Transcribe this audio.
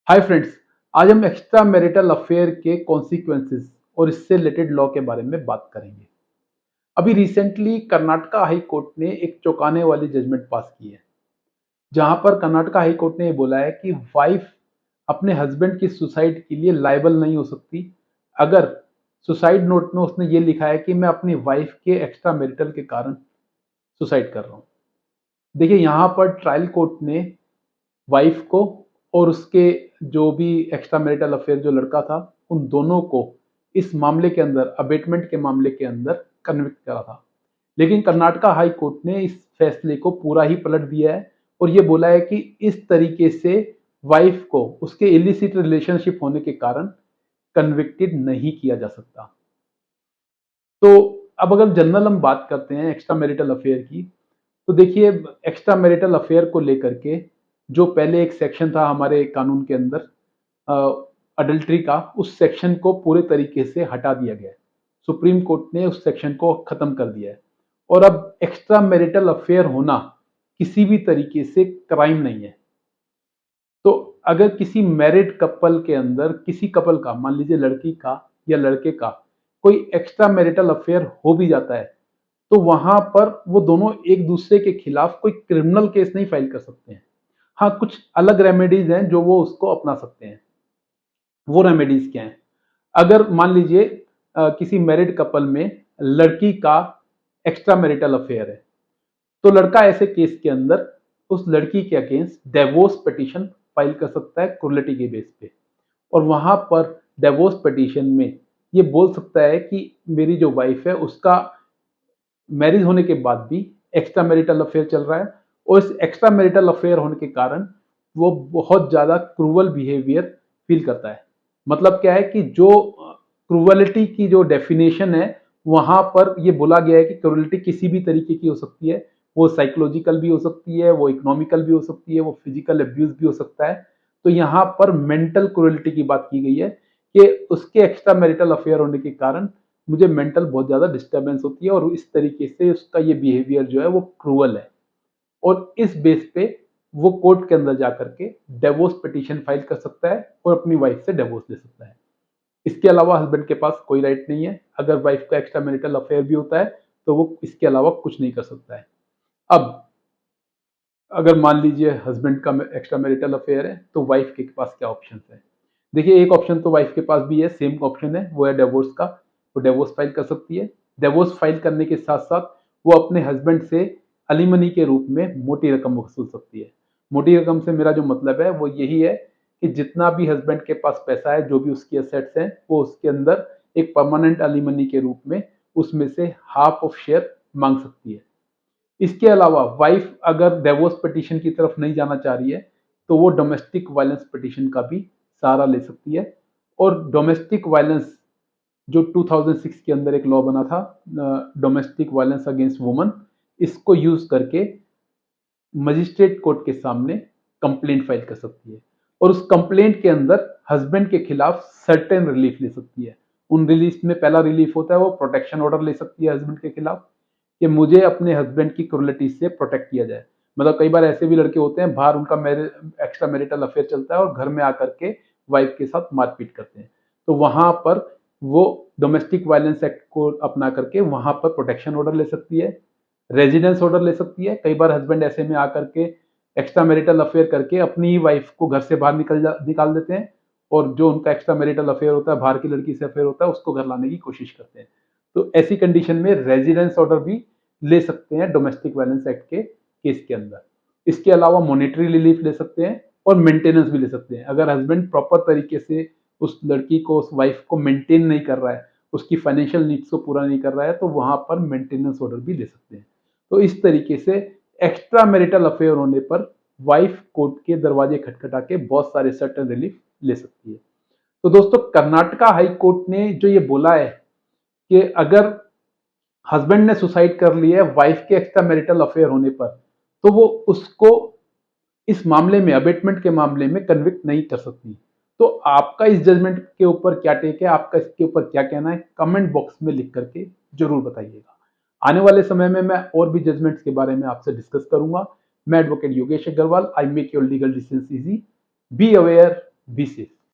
Hi friends. आज हम extra marital affair के कॉन्सिक्वेंसेस और इससे रिलेटेड लॉ के बारे में बात करेंगे। अभी रिसेंटली कर्नाटका हाई कोर्ट ने एक चौंकाने वाली जजमेंट पास की है, जहां पर कर्नाटका हाई कोर्ट ने ये बोला है कि वाइफ अपने हस्बैंड की सुसाइड के लिए लायबल नहीं हो सकती अगर सुसाइड नोट में उसने ये लिखा है कि मैं अपनी वाइफ के एक्स्ट्रा मैरिटल के कारण सुसाइड कर रहा हूँ। देखिए, यहाँ पर ट्रायल कोर्ट ने वाइफ को और उसके जो भी एक्स्ट्रा मैरिटल अफेयर जो लड़का था, उन दोनों को इस मामले के अंदर, अबेटमेंट के मामले के अंदर कन्विक्ट करा था। लेकिन कर्नाटका हाई कोर्ट ने इस फैसले को पूरा ही पलट दिया है और ये बोला है कि इस तरीके से वाइफ को उसके इलिसिट रिलेशनशिप होने के कारण कन्विक्टेड नहीं किया जा सकता। तो अब अगर जनरल हम बात करते हैं एक्स्ट्रा मैरिटल अफेयर की, तो देखिए, एक्स्ट्रा मैरिटल अफेयर को लेकर के जो पहले एक सेक्शन था हमारे कानून के अंदर अडल्ट्री का, उस सेक्शन को पूरे तरीके से हटा दिया गया है। सुप्रीम कोर्ट ने उस सेक्शन को खत्म कर दिया है और अब एक्स्ट्रा मैरिटल अफेयर होना किसी भी तरीके से क्राइम नहीं है। तो अगर किसी मैरिड कपल के अंदर किसी कपल का, मान लीजिए लड़की का या लड़के का, कोई एक्स्ट्रा मैरिटल अफेयर हो भी जाता है, तो वहां पर वो दोनों एक दूसरे के खिलाफ कोई क्रिमिनल केस नहीं फाइल कर सकते हैं। हाँ, कुछ अलग रेमेडीज हैं जो वो उसको अपना सकते हैं। वो रेमेडीज क्या हैं? अगर मान लीजिए किसी मैरिड कपल में लड़की का एक्स्ट्रा मैरिटल अफेयर है, तो लड़का ऐसे केस के अंदर उस लड़की के अगेंस्ट डिवोर्स पिटीशन फाइल कर सकता है क्रूरलिटी के बेस पे। और वहां पर डिवोर्स पिटीशन में ये बोल सकता है कि मेरी जो वाइफ है उसका मैरिज होने के बाद भी एक्स्ट्रा मैरिटल अफेयर चल रहा है और इस एक्स्ट्रा मैरिटल अफेयर होने के कारण वो बहुत ज्यादा क्रूवल बिहेवियर फील करता है। मतलब क्या है कि जो क्रूवलिटी की जो डेफिनेशन है, वहां पर ये बोला गया है कि क्रूवलिटी किसी भी तरीके की हो सकती है। वो साइकोलॉजिकल भी हो सकती है, वो इकोनॉमिकल भी हो सकती है, वो फिजिकल अब्यूज भी हो सकता है। तो यहाँ पर मेंटल क्रूरलिटी की बात की गई है कि उसके एक्स्ट्रा मैरिटल अफेयर होने के कारण मुझे मेंटल बहुत ज्यादा डिस्टर्बेंस होती है और इस तरीके से उसका ये बिहेवियर जो है वो क्रूअल है। और इस बेस पे वो कोर्ट के अंदर जाकर के डिवोर्स पिटीशन फाइल कर सकता है और अपनी वाइफ से डिवोर्स ले सकता है। इसके अलावा हस्बैंड के पास कोई राइट नहीं है। अगर वाइफ का एक्स्ट्रा मैरिटल अफेयर भी होता है तो वो इसके अलावा कुछ नहीं कर सकता है। अब अगर मान लीजिए हस्बैंड का एक्स्ट्रा मैरिटल अफेयर है, तो वाइफ के पास क्या ऑप्शन है? देखिए, एक ऑप्शन तो वाइफ के पास भी है, सेम ऑप्शन है, वो है डिवोर्स का। वो डिवोर्स फाइल कर सकती है। डिवोर्स फाइल करने के साथ साथ वो अपने हस्बैंड से अलीमनी के रूप में मोटी रकम वसूल सकती है। मोटी रकम से मेरा जो मतलब है वो यही है कि जितना भी हस्बैंड के पास पैसा है, जो भी उसकी असेट्स हैं, वो उसके अंदर एक परमानेंट अलीमनी के रूप में उसमें से हाफ ऑफ शेयर मांग सकती है। इसके अलावा वाइफ अगर डिवोर्स पिटीशन की तरफ नहीं जाना चाह रही है, तो वो डोमेस्टिक वायलेंस पिटीशन का भी सहारा ले सकती है। और डोमेस्टिक वायलेंस जो 2006 के अंदर एक लॉ बना था, डोमेस्टिक वायलेंस अगेंस्ट वुमन, इसको यूज करके मजिस्ट्रेट कोर्ट के सामने कंप्लेंट फाइल कर सकती है और उस कंप्लेंट के अंदर हस्बैंड के खिलाफ सर्टेन रिलीफ ले सकती है। उन रिलीफ में पहला रिलीफ होता है वो प्रोटेक्शन ऑर्डर ले सकती है हस्बैंड के खिलाफ कि मुझे अपने हस्बैंड की क्रूरलिटी से प्रोटेक्ट किया जाए। मतलब कई बार ऐसे भी लड़के होते हैं, बाहर उनका एक्स्ट्रा मैरिटल अफेयर चलता है और घर में आकर के वाइफ के साथ मारपीट करते हैं। तो वहां पर वो डोमेस्टिक वायलेंस एक्ट को अपना करके वहां पर प्रोटेक्शन ऑर्डर ले सकती है, रेजिडेंस ऑर्डर ले सकती है। कई बार हस्बैंड ऐसे में आकर के एक्स्ट्रा मैरिटल अफेयर करके अपनी ही वाइफ को घर से बाहर निकाल देते हैं और जो उनका एक्स्ट्रा मैरिटल अफेयर होता है, बाहर की लड़की से अफेयर होता है, उसको घर लाने की कोशिश करते हैं। तो ऐसी कंडीशन में रेजिडेंस ऑर्डर भी ले सकते हैं डोमेस्टिक वायलेंस एक्ट के केस के अंदर। इसके अलावा मॉनेटरी रिलीफ ले सकते हैं और मेंटेनेंस भी ले सकते हैं। अगर हस्बैंड प्रॉपर तरीके से उस लड़की को, उस वाइफ को मेंटेन नहीं कर रहा है, उसकी फाइनेंशियल नीड्स को पूरा नहीं कर रहा है, तो वहां पर मेंटेनेंस ऑर्डर भी ले सकते हैं। तो इस तरीके से एक्स्ट्रा मैरिटल अफेयर होने पर वाइफ कोर्ट के दरवाजे खटखटा के बहुत सारे सर्टेन रिलीफ ले सकती है। तो दोस्तों, कर्नाटका हाई कोर्ट ने जो ये बोला है कि अगर हस्बैंड ने सुसाइड कर लिया है वाइफ के एक्स्ट्रा मैरिटल अफेयर होने पर, तो वो उसको इस मामले में, अबेटमेंट के मामले में कन्विक्ट नहीं कर सकती। तो आपका इस जजमेंट के ऊपर क्या टेक है, आपका इसके ऊपर क्या कहना है, कमेंट बॉक्स में लिख करके जरूर बताइएगा। आने वाले समय में मैं और भी जजमेंट्स के बारे में आपसे डिस्कस करूंगा। मैं advocate Yogesh Agrawal. I make your legal decisions easy. Be aware, be safe.